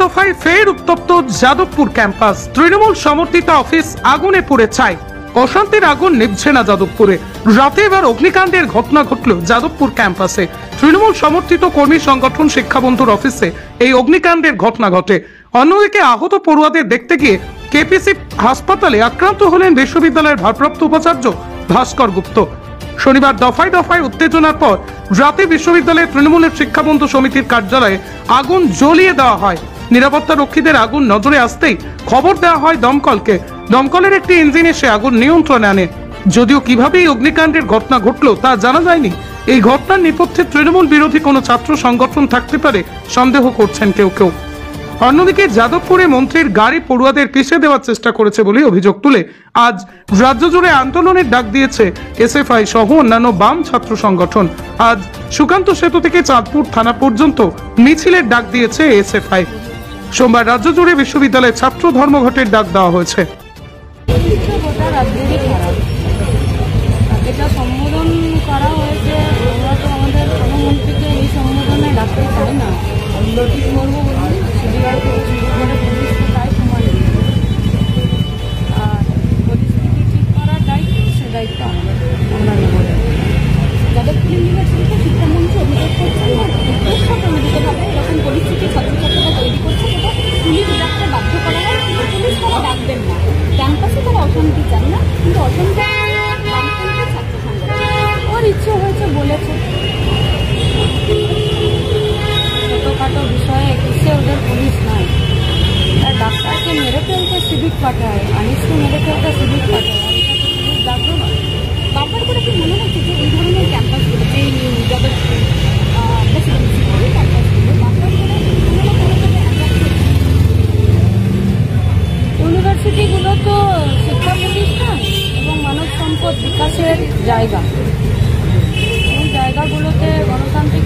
দফায় ফের উত্তপ্ত যাদবপুর ক্যাম্পাস। তৃণমূল সমর্থিত অফিস আগুনে পুড়ে ছাই। অশান্তির আগুন নিভছে না যাদবপুরে। রাতে এবার অগ্নিকাণ্ডের ঘটনা ঘটল যাদবপুর ক্যাম্পাসে। তৃণমূল সমর্থিত কর্মী সংগঠন শিক্ষাবন্ধুর অফিসে এই অগ্নিকাণ্ডের ঘটনা ঘটে। অন্যদিকে আহত পড়ুয়াদের দেখতে গিয়ে কেপিসি হাসপাতালে আক্রান্ত হলেন বিশ্ববিদ্যালয়ের ভারপ্রাপ্ত উপাচার্য ভাস্কর গুপ্ত। শনিবার দফায় দফায় উত্তেজনার পর রাতে বিশ্ববিদ্যালয়ের তৃণমূলের শিক্ষাবন্ধু সমিতির কার্যালয়ে আগুন জ্বলিয়ে দেওয়া হয়। নিরাপত্তা রক্ষীদের আগুন নজরে আসতেই খবর দেওয়া হয় দমকলকে। দমকলের একটি ইঞ্জিন এসে আগুন নিয়ন্ত্রণে আনে। যদিও কিভাবে এই অগ্নিকাণ্ডের ঘটনা ঘটল তা জানা যায়নি। এই ঘটনার নেপথ্যে তৃণমূল বিরোধী কোনো ছাত্র সংগঠন থাকতে পারে সন্দেহ করছেন কেউ কেউ। অন্যদিকে যাদবপুরে মন্ত্রীর গাড়ি পড়ুয়াদের পিছিয়ে দেওয়ার চেষ্টা করেছে বলে অভিযোগ তুলে আজ রাজ্য জুড়ে আন্দোলনের ডাক দিয়েছে এসএফআই সহ অন্যান্য বাম ছাত্র সংগঠন। আজ সুকান্ত সেতু থেকে চাঁদপুর থানা পর্যন্ত মিছিলের ডাক দিয়েছে এসএফআই। সোমবার রাজ্য জুড়ে বিশ্ববিদ্যালয়ের ছাত্র ধর্মঘটের ডাক দেওয়া হয়েছে। সম্বোধন করা হয়েছে, আমরা তো আমাদের প্রধানমন্ত্রীকে এই সম্বোধনে ডাকতে চাই না। আমরা কি করবো বলুন, সিবিআই পুলিশ তো তাই সময় আর পরিস্থিতি ঠিক করার দায়িত্ব, সে দায়িত্ব আমরা নেব। যাদবপুর ইউনিভার্সিটিতে শিক্ষামন্ত্রী অভিযোগ করছেন না, উদ্দেশ্যপ্রণোদিতভাবে এরকম পরিস্থিতি ছাত্রছাত্রীরা তৈরি করছে, সেটা পুলিশ ডাকতে বাধ্য করা হয়। কিন্তু পুলিশ তারা ডাকবেন না, ক্যাম্পাসে তারা অশান্তি চান না, কিন্তু অশান্তি ছাত্র সংগঠন ওর ইচ্ছে হয়েছে বলেছে। ছোটোখাটো বিষয়ে কিসে ওদের পুলিশ নাই। আর ডাক্তারকে মেরে ফেলতে সিভিক পাঠায়, আনিসকে মেরে ফেলতে সিভিক পাঠায়, আর এটা তো পুলিশ ডাকবে না। বারবার করে কি মনে হচ্ছে যে এই ধরনের ক্যাম্পাসগুলো, যে যাদবপুর প্রেসিডেন্সি ক্যাম্পাসগুলো বারবার করে ইউনিভার্সিটিগুলো তো শিক্ষা প্রতিষ্ঠান এবং মানব সম্পদ বিকাশের জায়গা। এই জায়গাগুলোতে গণতান্ত্রিক